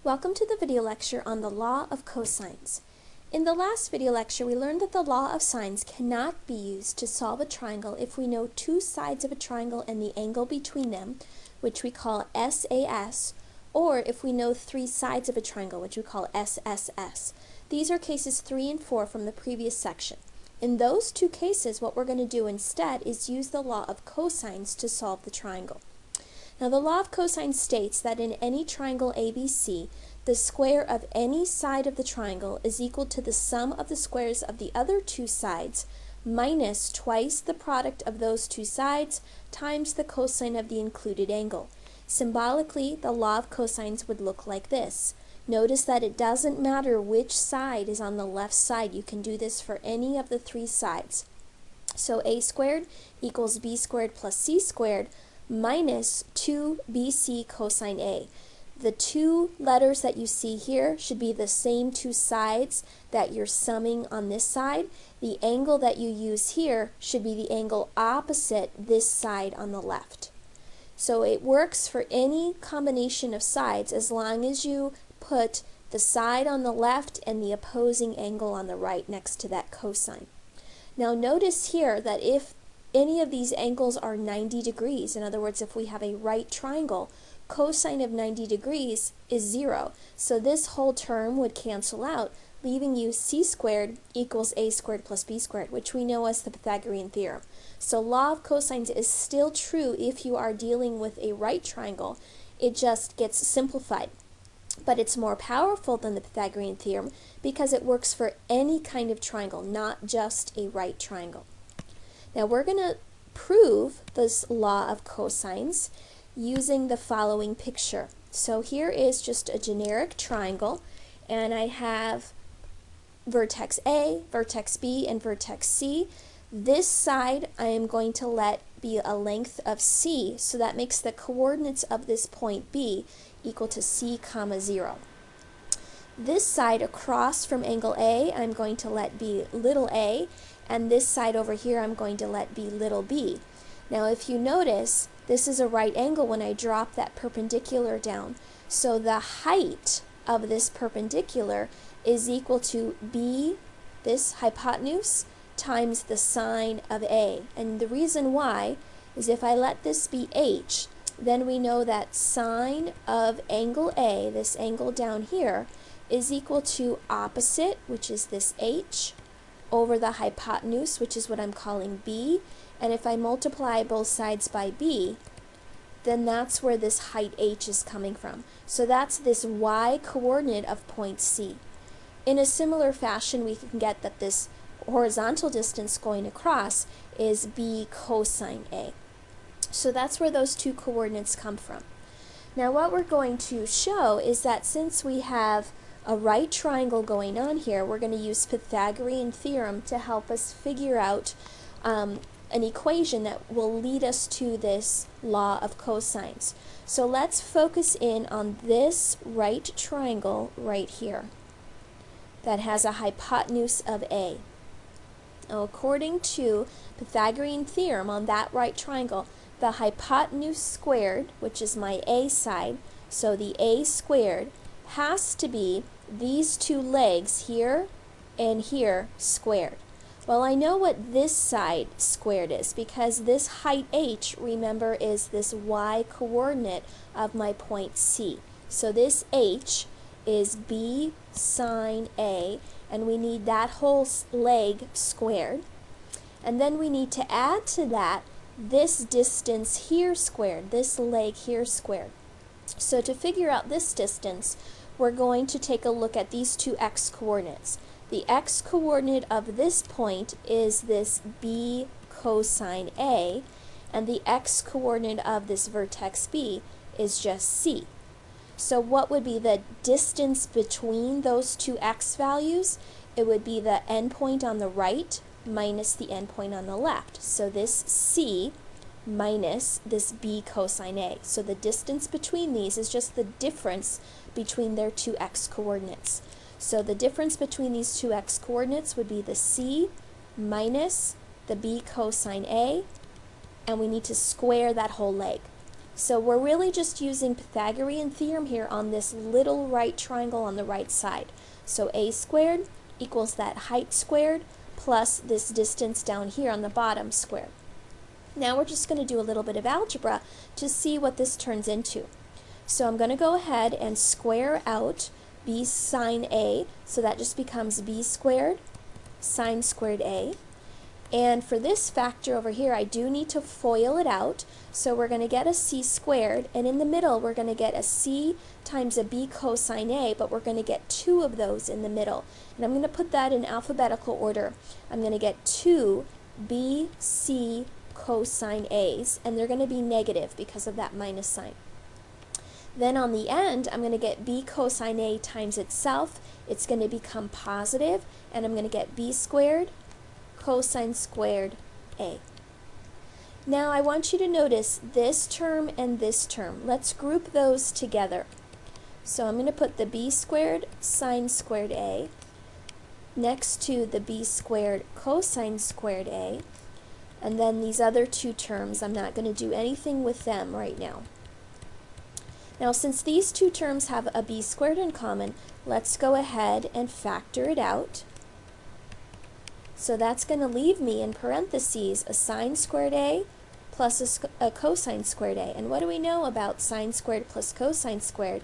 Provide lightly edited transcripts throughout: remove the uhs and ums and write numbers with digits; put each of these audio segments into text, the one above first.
Welcome to the video lecture on the law of cosines. In the last video lecture, we learned that the law of sines cannot be used to solve a triangle if we know two sides of a triangle and the angle between them, which we call SAS, or if we know three sides of a triangle, which we call SSS. These are cases 3 and 4 from the previous section. In those two cases, what we're going to do instead is use the law of cosines to solve the triangle. Now, the law of cosines states that in any triangle ABC, the square of any side of the triangle is equal to the sum of the squares of the other two sides minus twice the product of those two sides times the cosine of the included angle. Symbolically, the law of cosines would look like this. Notice that it doesn't matter which side is on the left side. You can do this for any of the three sides. So a squared equals b squared plus c squared minus 2bc cosine A. The two letters that you see here should be the same two sides that you're summing on this side. The angle that you use here should be the angle opposite this side on the left. So it works for any combination of sides as long as you put the side on the left and the opposing angle on the right next to that cosine. Now notice here that if any of these angles are 90 degrees, in other words, if we have a right triangle, cosine of 90 degrees is 0. So this whole term would cancel out, leaving you c squared equals a squared plus b squared, which we know as the Pythagorean Theorem. So law of cosines is still true if you are dealing with a right triangle. It just gets simplified. But it's more powerful than the Pythagorean Theorem because it works for any kind of triangle, not just a right triangle. Now we're going to prove this law of cosines using the following picture. So here is just a generic triangle, and I have vertex A, vertex B, and vertex C. This side I am going to let be a length of c, so that makes the coordinates of this point B equal to c comma 0. This side across from angle A I'm going to let be little a, and this side over here I'm going to let be little b. Now if you notice, this is a right angle when I drop that perpendicular down. So the height of this perpendicular is equal to b, this hypotenuse, times the sine of a. And the reason why is if I let this be h, then we know that sine of angle A, this angle down here, is equal to opposite, which is this h, over the hypotenuse, which is what I'm calling b. And if I multiply both sides by b, then that's where this height h is coming from. So that's this y coordinate of point C. In a similar fashion, we can get that this horizontal distance going across is b cosine A. So that's where those two coordinates come from. Now what we're going to show is that since we have a right triangle going on here, we're going to use Pythagorean Theorem to help us figure out an equation that will lead us to this law of cosines. So let's focus in on this right triangle right here that has a hypotenuse of A. Now, according to Pythagorean Theorem on that right triangle, the hypotenuse squared, which is my A side, so the A squared, has to be these two legs here and here squared. Well, I know what this side squared is because this height h, remember, is this y coordinate of my point C. So this h is b sine A, and we need that whole leg squared. And then we need to add to that this distance here squared, this leg here squared. So to figure out this distance, we're going to take a look at these two x coordinates. The x coordinate of this point is this b cosine A, and the x coordinate of this vertex B is just c. So what would be the distance between those two x values? It would be the endpoint on the right minus the endpoint on the left. So this c minus this b cosine A. So the distance between these is just the difference between their two x coordinates. So the difference between these two x coordinates would be the c minus the b cosine A, and we need to square that whole leg. So we're really just using Pythagorean Theorem here on this little right triangle on the right side. So a squared equals that height squared plus this distance down here on the bottom squared. Now we're just going to do a little bit of algebra to see what this turns into. So I'm going to go ahead and square out b sine a, so that just becomes b squared sine squared a. And for this factor over here, I do need to FOIL it out, so we're going to get a c squared, and in the middle we're going to get a c times a b cosine a, but we're going to get two of those in the middle. And I'm going to put that in alphabetical order. I'm going to get two b c cosine a's, and they're going to be negative because of that minus sign. Then on the end, I'm going to get b cosine a times itself. It's going to become positive, and I'm going to get b squared cosine squared a. Now I want you to notice this term and this term. Let's group those together. So I'm going to put the b squared sine squared a next to the b squared cosine squared a, and then these other two terms, I'm not going to do anything with them right now. Now since these two terms have a b squared in common, let's go ahead and factor it out. So that's going to leave me in parentheses a sine squared a plus a cosine squared a. And what do we know about sine squared plus cosine squared?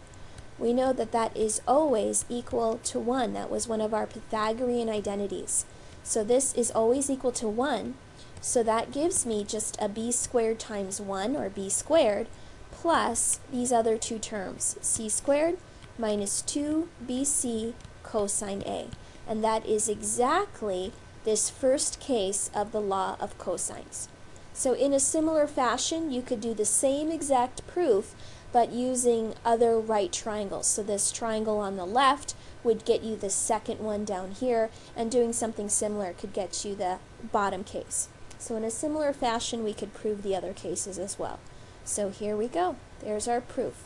We know that that is always equal to 1. That was one of our Pythagorean identities. So this is always equal to 1. So that gives me just a b squared times 1, or b squared, plus these other two terms, c squared minus 2bc cosine a. And that is exactly this first case of the law of cosines. So in a similar fashion, you could do the same exact proof, but using other right triangles. So this triangle on the left would get you the second one down here, and doing something similar could get you the bottom case. So in a similar fashion, we could prove the other cases as well. So here we go. There's our proof.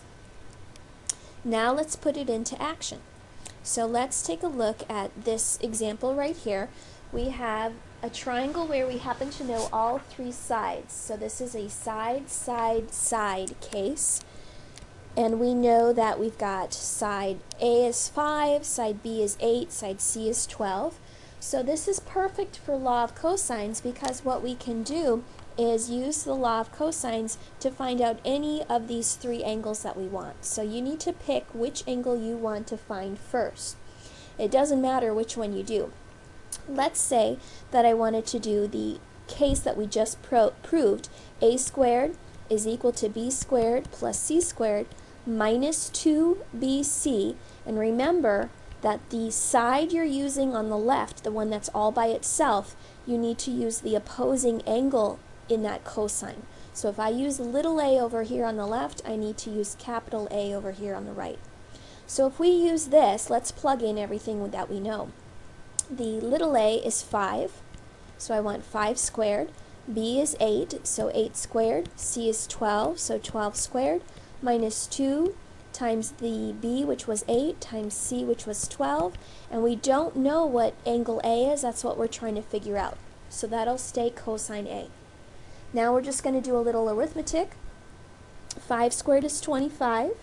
Now let's put it into action. So let's take a look at this example right here. We have a triangle where we happen to know all three sides. So this is a side, side, side case. And we know that we've got side A is 5, side B is 8, side C is 12. So this is perfect for law of cosines, because what we can do is use the law of cosines to find out any of these three angles that we want. So you need to pick which angle you want to find first. It doesn't matter which one you do. Let's say that I wanted to do the case that we just proved. A squared is equal to b squared plus c squared minus 2bc. And remember that the side you're using on the left, the one that's all by itself, you need to use the opposing angle in that cosine. So if I use little a over here on the left, I need to use capital A over here on the right. So if we use this, let's plug in everything that we know. The little a is 5, so I want 5 squared. B is 8, so 8 squared. C is 12, so 12 squared, minus 2 times the b, which was 8, times c, which was 12. And we don't know what angle A is. That's what we're trying to figure out. So that'll stay cosine A. Now we're just going to do a little arithmetic. 5 squared is 25.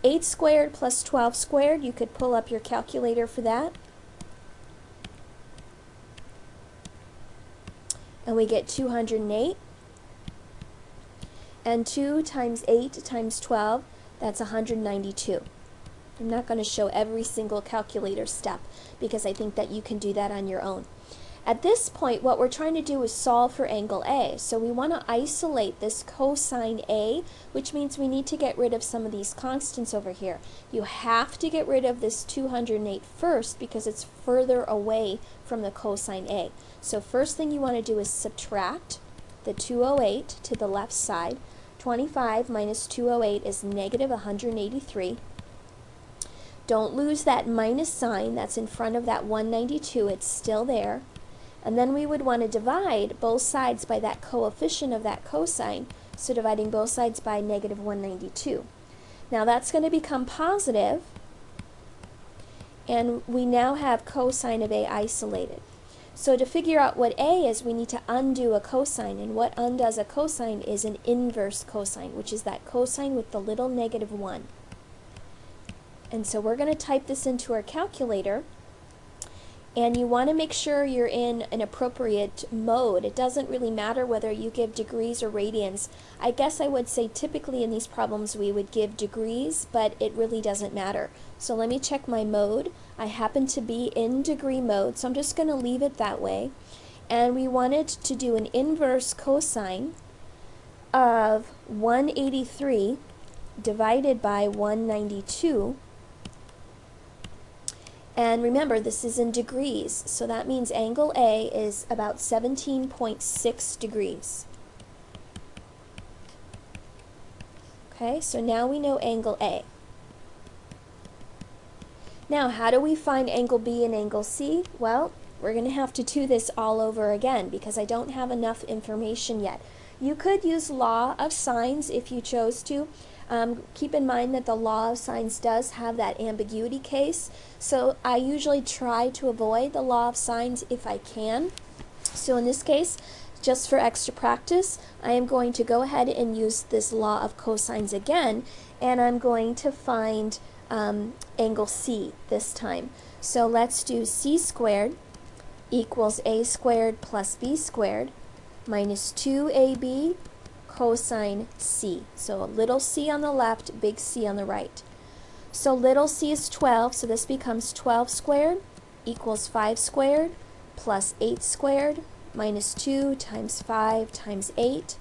8 squared plus 12 squared, you could pull up your calculator for that. And we get 208. And 2 times 8 times 12, that's 192. I'm not going to show every single calculator step because I think that you can do that on your own. At this point, what we're trying to do is solve for angle A. So we want to isolate this cosine A, which means we need to get rid of some of these constants over here. You have to get rid of this 208 first because it's further away from the cosine A. So first thing you want to do is subtract the 208 to the left side. 25 minus 208 is negative 183. Don't lose that minus sign that's in front of that 192. It's still there. And then we would want to divide both sides by that coefficient of that cosine, so dividing both sides by negative 192. Now that's going to become positive, and we now have cosine of A isolated. So to figure out what A is, we need to undo a cosine, and what undoes a cosine is an inverse cosine, which is that cosine with the little -1. And so we're going to type this into our calculator, and you want to make sure you're in an appropriate mode. It doesn't really matter whether you give degrees or radians. I guess I would say typically in these problems we would give degrees, but it really doesn't matter. So let me check my mode. I happen to be in degree mode, so I'm just going to leave it that way. And we wanted to do an inverse cosine of 183 divided by 192. And remember, this is in degrees, so that means angle A is about 17.6 degrees. Okay, so now we know angle A. Now, how do we find angle B and angle C? Well, we're going to have to do this all over again because I don't have enough information yet. You could use law of sines if you chose to. Keep in mind that the law of sines does have that ambiguity case, so I usually try to avoid the law of sines if I can. So in this case, just for extra practice, I am going to go ahead and use this law of cosines again, and I'm going to find angle C this time. So let's do c squared equals a squared plus b squared minus 2ab cosine C. So a little c on the left, big C on the right. So little c is 12, so this becomes 12 squared equals 5 squared plus 8 squared minus 2 times 5 times 8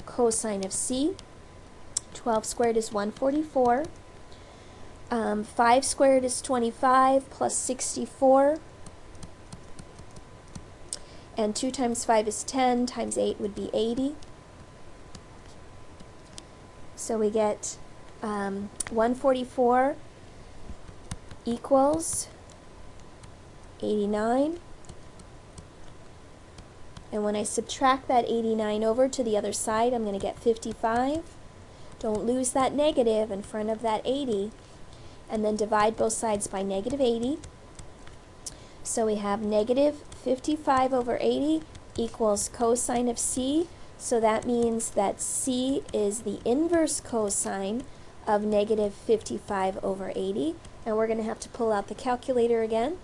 cosine of C. 12 squared is 144. 5 squared is 25 plus 64. And 2 times 5 is 10, times 8 would be 80. So we get 144 equals 89. And when I subtract that 89 over to the other side, I'm going to get 55. Don't lose that negative in front of that 80. And then divide both sides by -80. So we have negative 55 over 80 equals cosine of C. So that means that C is the inverse cosine of negative 55 over 80. And we're going to have to pull out the calculator again.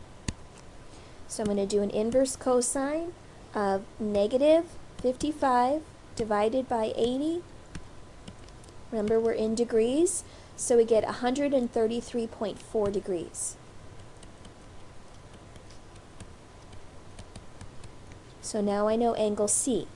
So I'm going to do an inverse cosine of negative 55 divided by 80. Remember, we're in degrees, so we get 133.4 degrees. So now I know angle C.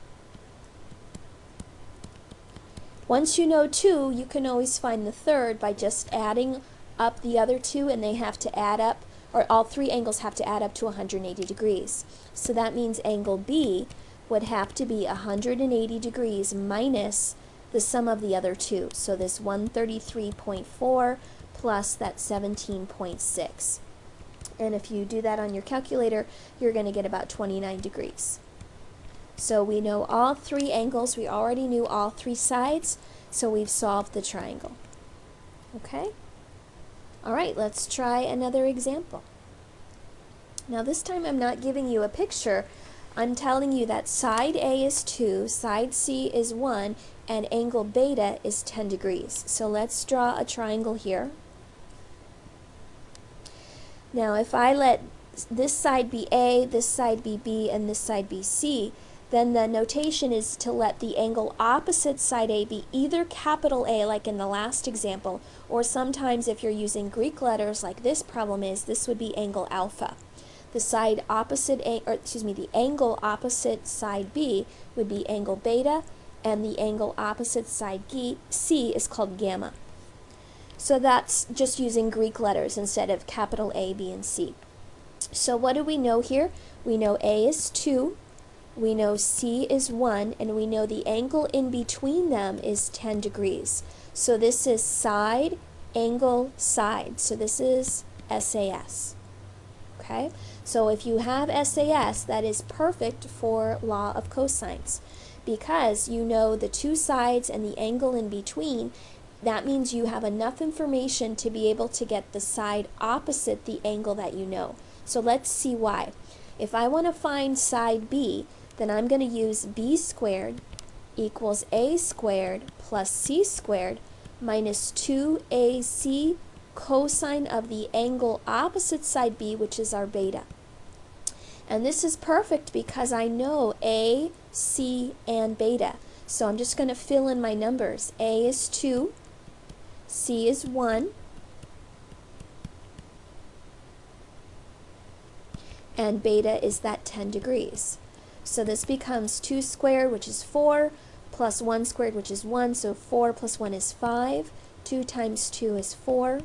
Once you know 2, you can always find the third by just adding up the other 2, and they have to add up, or all 3 angles have to add up to 180 degrees. So that means angle B would have to be 180 degrees minus the sum of the other 2. So this 133.4 plus that 17.6. And if you do that on your calculator, you're going to get about 29 degrees. So we know all 3 angles. We already knew all 3 sides, so we've solved the triangle. Okay? All right, let's try another example. Now this time I'm not giving you a picture. I'm telling you that side A is 2, side C is 1, and angle beta is 10 degrees. So let's draw a triangle here. Now if I let this side be A, this side be B, and this side be C, then the notation is to let the angle opposite side A be either capital A, like in the last example, or sometimes if you're using Greek letters like this problem is, this would be angle alpha. The side opposite A, or excuse me, the angle opposite side B would be angle beta, and the angle opposite side C is called gamma. So that's just using Greek letters instead of capital A, B, and C. So what do we know here? We know A is 2, we know C is 1, and we know the angle in between them is 10 degrees. So this is side, angle, side. So this is SAS. Okay? So if you have SAS, that is perfect for law of cosines, because you know the 2 sides and the angle in between. That means you have enough information to be able to get the side opposite the angle that you know. So let's see why. If I want to find side B, then I'm going to use b squared equals a squared plus c squared minus 2ac cosine of the angle opposite side B, which is our beta. And this is perfect because I know A, C, and beta. So I'm just going to fill in my numbers. A is 2, C is 1, and beta is that 10 degrees. So this becomes 2 squared, which is 4, plus 1 squared, which is 1, so 4 plus 1 is 5. 2 times 2 is 4.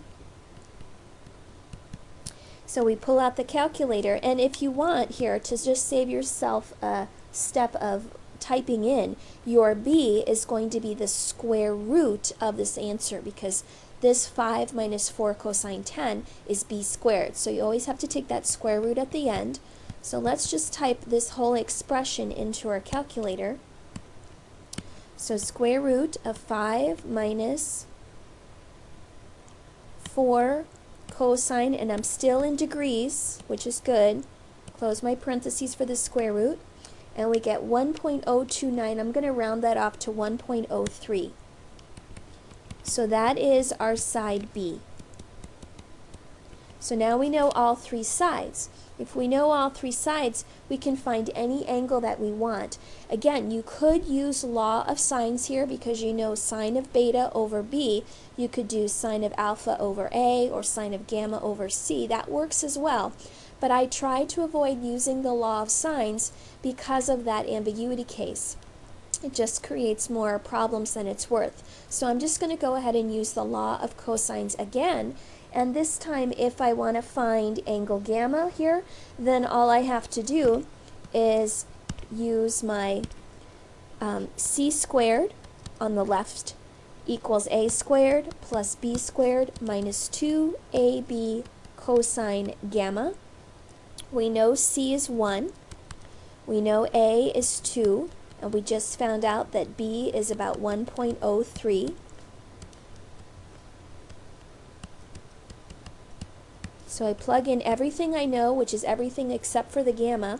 So we pull out the calculator, and if you want here to just save yourself a step of typing in, your b is going to be the square root of this answer, because this 5 minus 4 cosine 10 is b squared. So you always have to take that square root at the end. So let's just type this whole expression into our calculator. So square root of 5 minus 4 cosine, and I'm still in degrees, which is good. Close my parentheses for the square root, and we get 1.029. I'm going to round that off to 1.03. So that is our side B. So now we know all three sides. If we know all three sides, we can find any angle that we want. Again, you could use law of sines here because you know sine of beta over B. You could do sine of alpha over A or sine of gamma over C. That works as well. But I try to avoid using the law of sines because of that ambiguity case. It just creates more problems than it's worth. So I'm just going to go ahead and use the law of cosines again. And this time, if I want to find angle gamma here, then all I have to do is use my c squared on the left equals a squared plus b squared minus 2ab cosine gamma. We know c is 1. We know a is 2. And we just found out that b is about 1.03. So I plug in everything I know, which is everything except for the gamma,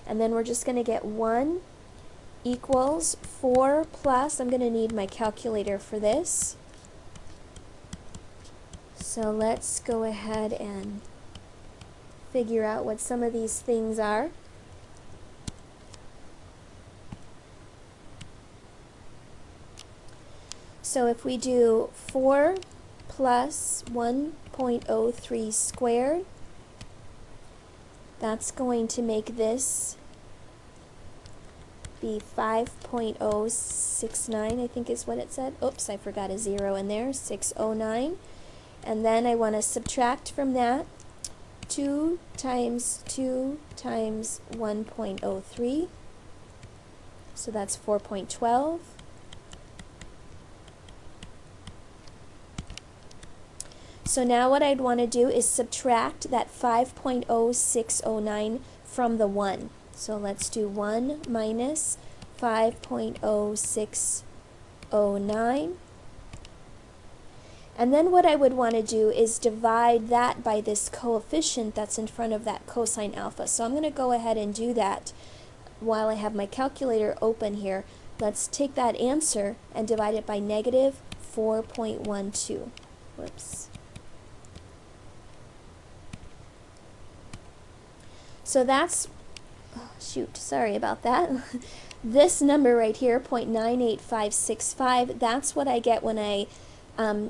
and then we're just going to get 1 equals 4 plus, I'm going to need my calculator for this. So let's go ahead and figure out what some of these things are. So if we do 4 plus 1.03 squared, that's going to make this be 5.069, I think is what it said. Oops, I forgot a 0 in there, 609. And then I want to subtract from that 2 times 2 times 1.03, so that's 4.12. So now what I'd want to do is subtract that 5.0609 from the 1. So let's do 1 minus 5.0609. And then what I would want to do is divide that by this coefficient that's in front of that cosine alpha. So I'm going to go ahead and do that while I have my calculator open here. Let's take that answer and divide it by negative 4.12. Whoops. So that's, oh, shoot, sorry about that. This number right here, 0.98565, that's what I get when I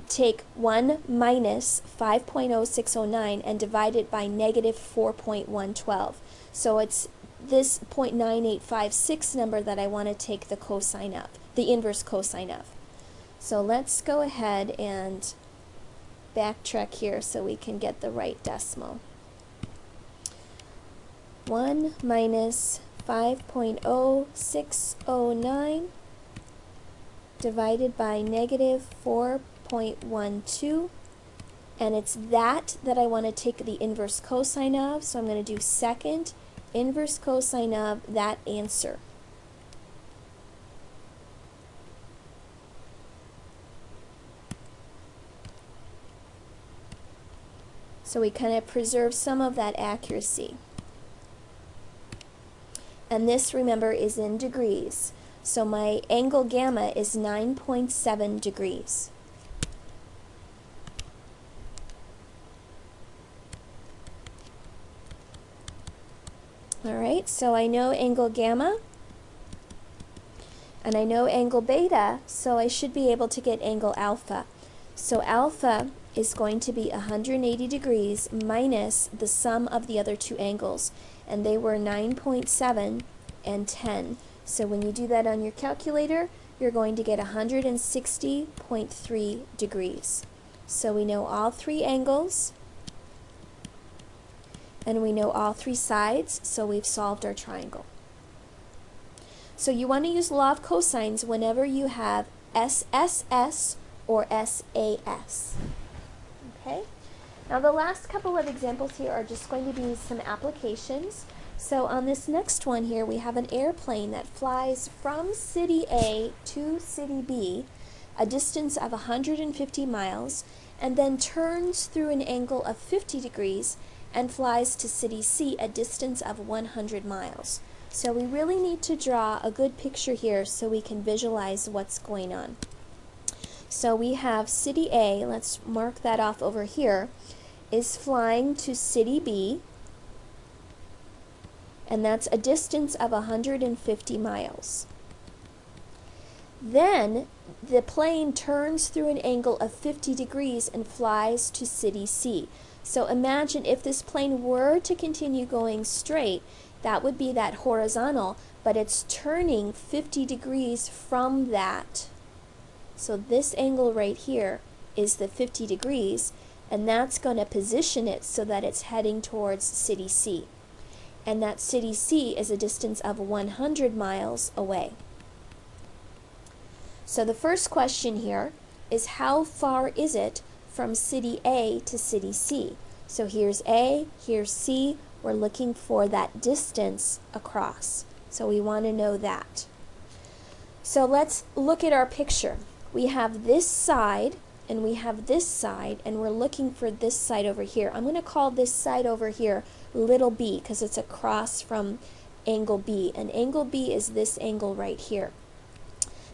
take 1 minus 5.0609 and divide it by negative 4.112. So it's this 0.9856 number that I want to take the cosine of, the inverse cosine of. So let's go ahead and backtrack here so we can get the right decimal. 1 minus 5.0609 divided by negative 4.12, and it's that I want to take the inverse cosine of, so I'm going to do second inverse cosine of that answer. So we kind of preserve some of that accuracy. And this, remember, is in degrees. So my angle gamma is 9.7 degrees. Alright, so I know angle gamma, and I know angle beta, so I should be able to get angle alpha. So alpha is going to be 180 degrees minus the sum of the other two angles, and they were 9.7 and 10. So when you do that on your calculator, you're going to get 160.3 degrees. So we know all three angles, and we know all three sides, so we've solved our triangle. So you want to use law of cosines whenever you have SSS or SAS. Okay? Now the last couple of examples here are just going to be some applications. So on this next one here, we have an airplane that flies from city A to city B, a distance of 150 miles, and then turns through an angle of 50 degrees and flies to city C, a distance of 100 miles. So we really need to draw a good picture here so we can visualize what's going on. So we have city A, let's mark that off over here, is flying to city B, and that's a distance of 150 miles. Then the plane turns through an angle of 50 degrees and flies to city C. So imagine if this plane were to continue going straight, that would be that horizontal, but it's turning 50 degrees from that. So this angle right here is the 50 degrees, and that's going to position it so that it's heading towards city C. And that city C is a distance of 100 miles away. So the first question here is, how far is it from city A to city C? So here's A, here's C. We're looking for that distance across. So we want to know that. So let's look at our picture. We have this side and we have this side, and we're looking for this side over here. I'm going to call this side over here little b because it's across from angle B, and angle B is this angle right here.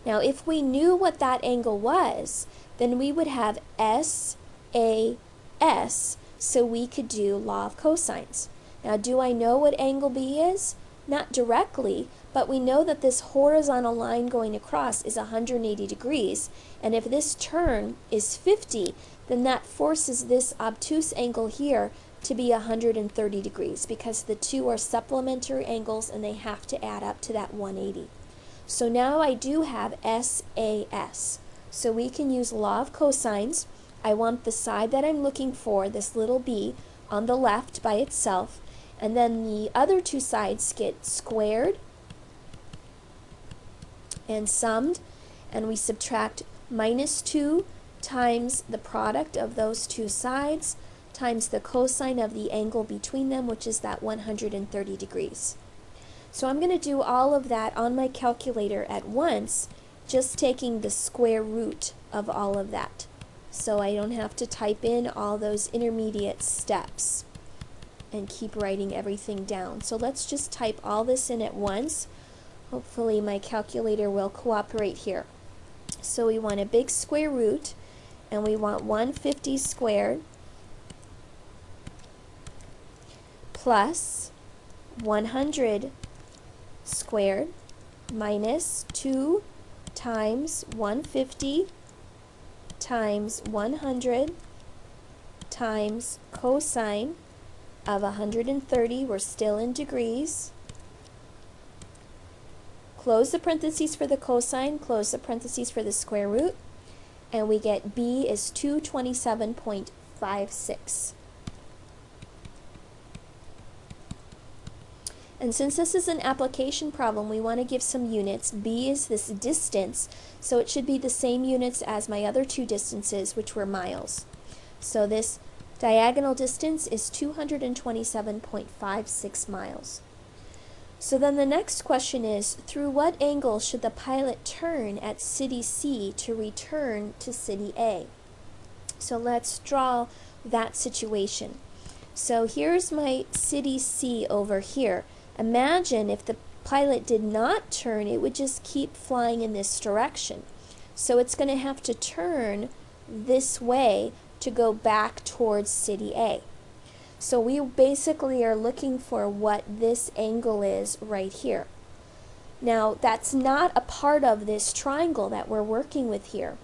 Now if we knew what that angle was, then we would have SAS, so we could do law of cosines. Now do I know what angle B is? Not directly, but we know that this horizontal line going across is 180 degrees, and if this turn is 50, then that forces this obtuse angle here to be 130 degrees because the two are supplementary angles and they have to add up to that 180. So now I do have SAS. So we can use law of cosines. I want the side that I'm looking for, this little b, on the left by itself, and then the other two sides get squared and summed, and we subtract -2 times the product of those two sides times the cosine of the angle between them, which is that 130 degrees. So I'm going to do all of that on my calculator at once, just taking the square root of all of that, so I don't have to type in all those intermediate steps and keep writing everything down. So let's just type all this in at once. Hopefully my calculator will cooperate here. So we want a big square root, and we want 150 squared plus 100 squared minus 2 times 150 times 100 times cosine of 130, we're still in degrees. Close the parentheses for the cosine, close the parentheses for the square root, and we get b is 227.56. And since this is an application problem, we want to give some units. B is this distance, so it should be the same units as my other two distances, which were miles. So this diagonal distance is 227.56 miles. So then the next question is, through what angle should the pilot turn at city C to return to city A? So let's draw that situation. So here's my city C over here. Imagine if the pilot did not turn, it would just keep flying in this direction. So it's going to have to turn this way to go back towards city A. So we basically are looking for what this angle is right here. Now, that's not a part of this triangle that we're working with here.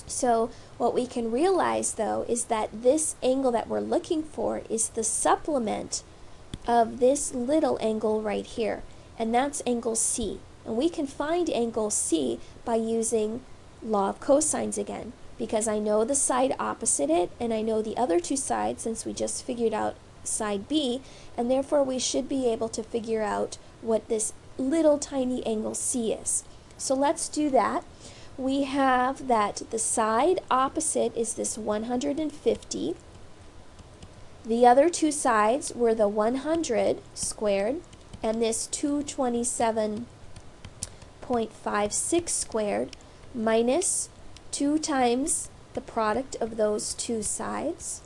So what we can realize, though, is that this angle that we're looking for is the supplement of this little angle right here, and that's angle C. And we can find angle C by using law of cosines again, because I know the side opposite it, and I know the other two sides since we just figured out side B, and therefore we should be able to figure out what this little tiny angle C is. So let's do that. We have that the side opposite is this 150. The other two sides were the 100 squared and this 227.56 squared minus 2 times the product of those two sides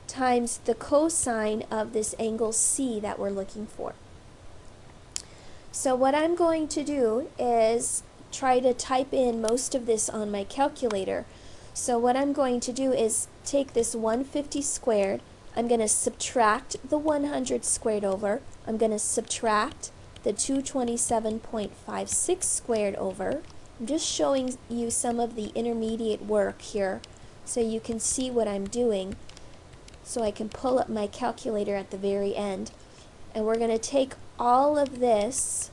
times the cosine of this angle C that we're looking for. So what I'm going to do is try to type in most of this on my calculator. So what I'm going to do is take this 150 squared, I'm going to subtract the 100 squared over, I'm going to subtract the 227.56 squared over. I'm just showing you some of the intermediate work here so you can see what I'm doing, so I can pull up my calculator at the very end. And we're going to take all of this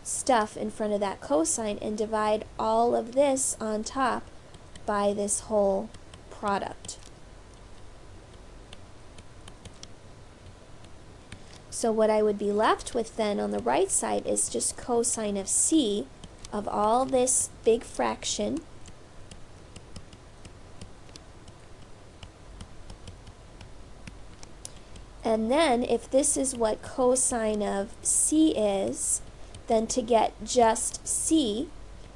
stuff in front of that cosine and divide all of this on top by this whole product. So what I would be left with then on the right side is just cosine of C of all this big fraction and then if this is what cosine of C is, then to get just C,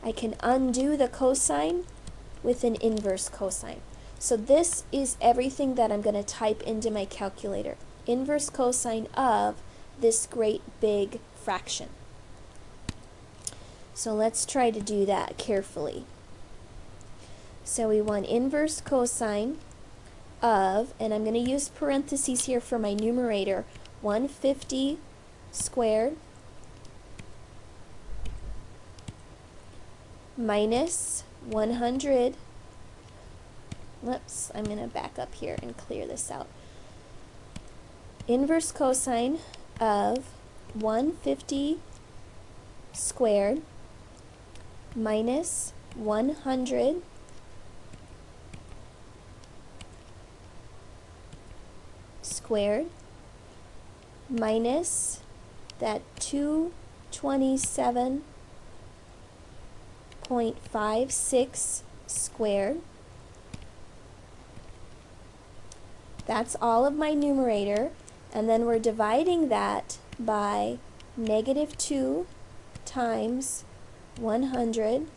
I can undo the cosine with an inverse cosine. So this is everything that I'm going to type into my calculator. Inverse cosine of this great big fraction. So let's try to do that carefully. So we want inverse cosine of, and I'm going to use parentheses here for my numerator, 150 squared minus 100. Whoops, I'm going to back up here and clear this out. Inverse cosine of 150 squared minus 100 squared minus that 227.56 squared. That's all of my numerator, and then we're dividing that by negative 2 times 100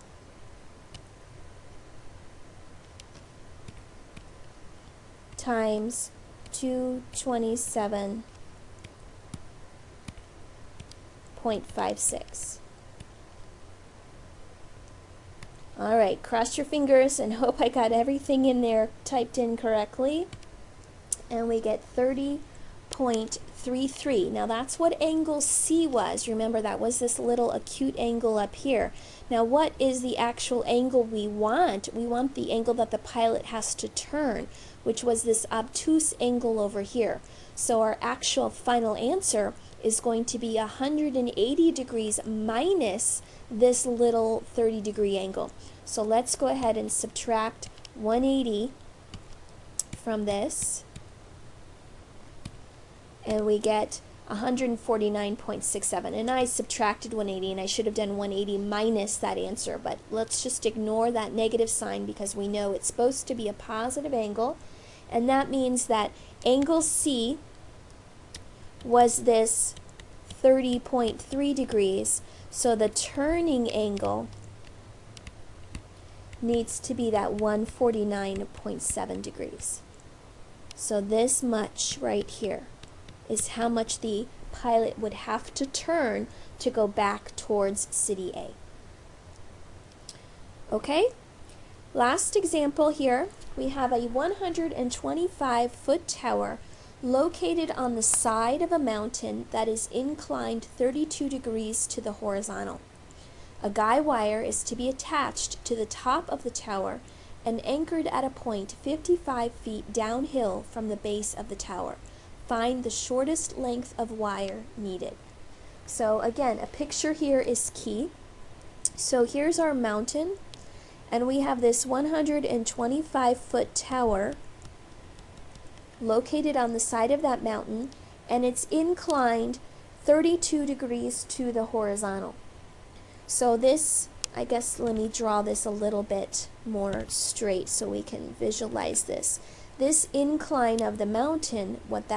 times 227.56. Alright, cross your fingers and hope I got everything in there typed in correctly. And we get 30.33. Now that's what angle C was. Remember, that was this little acute angle up here. Now what is the actual angle we want? We want the angle that the pilot has to turn, which was this obtuse angle over here. So our actual final answer is going to be 180 degrees minus this little 30-degree angle. So let's go ahead and subtract 180 from this, and we get 149.67. And I subtracted 180, and I should have done 180 minus that answer, but let's just ignore that negative sign because we know it's supposed to be a positive angle, and that means that angle C was this 30.3 degrees, so the turning angle needs to be that 149.7 degrees. So this much right here. is how much the pilot would have to turn to go back towards city A. Okay, last example here, we have a 125-foot tower located on the side of a mountain that is inclined 32 degrees to the horizontal. A guy wire is to be attached to the top of the tower and anchored at a point 55 feet downhill from the base of the tower. Find the shortest length of wire needed. So again, a picture here is key. So here's our mountain, and we have this 125-foot tower located on the side of that mountain, and it's inclined 32 degrees to the horizontal. So this, I guess, let me draw this a little bit more straight so we can visualize this. This incline of the mountain, what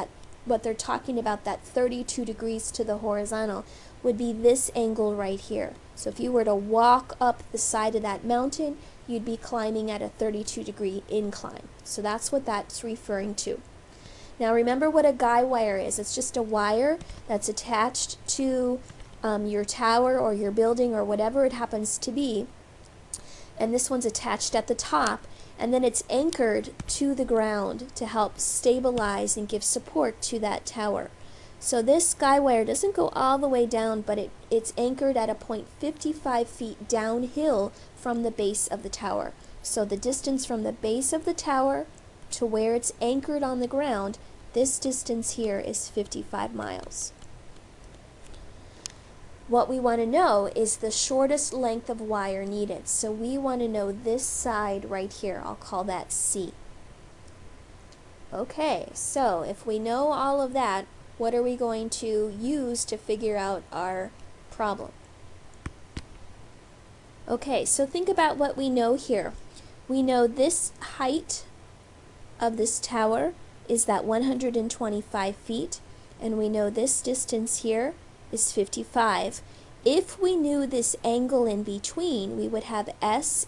they're talking about, that 32 degrees to the horizontal, would be this angle right here. So if you were to walk up the side of that mountain, you'd be climbing at a 32-degree incline. So that's what that's referring to. Now remember what a guy wire is. It's just a wire that's attached to your tower or your building or whatever it happens to be, and this one's attached at the top, and then it's anchored to the ground to help stabilize and give support to that tower. So this guy wire doesn't go all the way down, but it's anchored at a point 55 feet downhill from the base of the tower. So the distance from the base of the tower to where it's anchored on the ground, this distance here is 55 miles. What we want to know is the shortest length of wire needed. So we want to know this side right here. I'll call that C. Okay, so if we know all of that, what are we going to use to figure out our problem? Okay, so think about what we know here. We know this height of this tower is that 125 feet, and we know this distance here is 55. If we knew this angle in between, we would have SAS,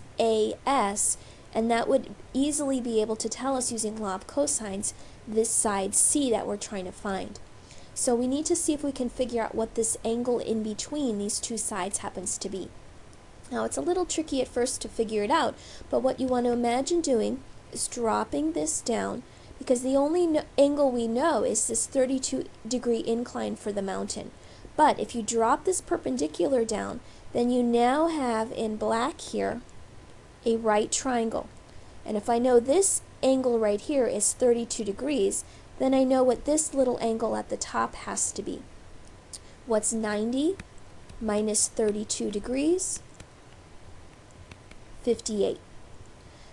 and that would easily be able to tell us using law of cosines this side C that we're trying to find. So we need to see if we can figure out what this angle in between these two sides happens to be. Now it's a little tricky at first to figure it out, but what you want to imagine doing is dropping this down, because the only angle we know is this 32-degree incline for the mountain. But if you drop this perpendicular down, then you now have in black here a right triangle. And if I know this angle right here is 32 degrees, then I know what this little angle at the top has to be. What's 90 minus 32 degrees? 58.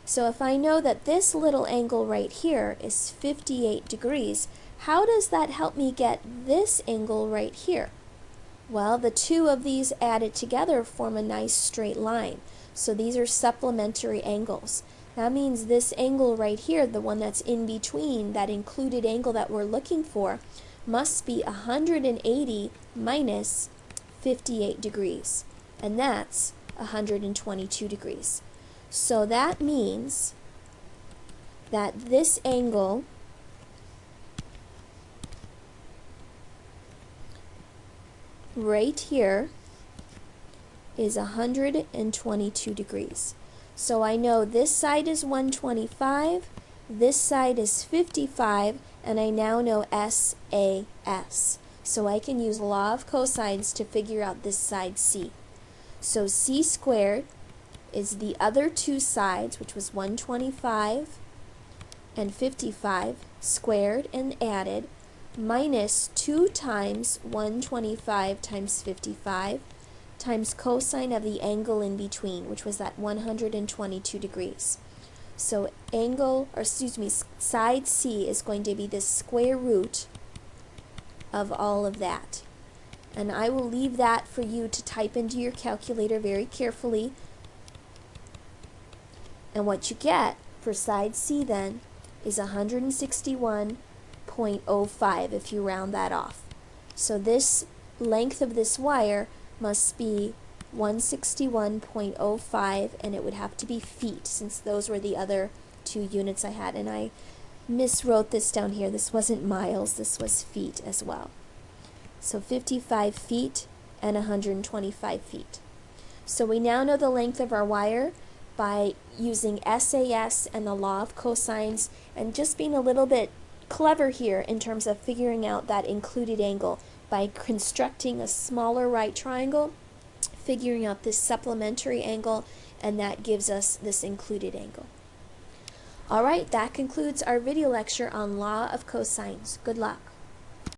So if I know that this little angle right here is 58 degrees, how does that help me get this angle right here? Well, the two of these added together form a nice straight line. So these are supplementary angles. That means this angle right here, the one that's in between, that included angle that we're looking for, must be 180 minus 58 degrees. And that's 122 degrees. So that means that this angle right here is 122 degrees. So I know this side is 125, this side is 55, and I now know SAS. So I can use law of cosines to figure out this side C. So C squared is the other two sides, which was 125 and 55, squared and added, minus 2 times 125 times 55 times cosine of the angle in between, which was that 122 degrees. So side C is going to be the square root of all of that. And I will leave that for you to type into your calculator very carefully. And what you get for side C then is 161.05 if you round that off. So this length of this wire must be 161.05, and it would have to be feet since those were the other two units I had. And I miswrote this down here. This wasn't miles, this was feet as well. So 55 feet and 125 feet. So we now know the length of our wire by using SAS and the law of cosines and just being a little bit clever here in terms of figuring out that included angle by constructing a smaller right triangle, figuring out this supplementary angle, and that gives us this included angle. Alright, that concludes our video lecture on law of cosines. Good luck.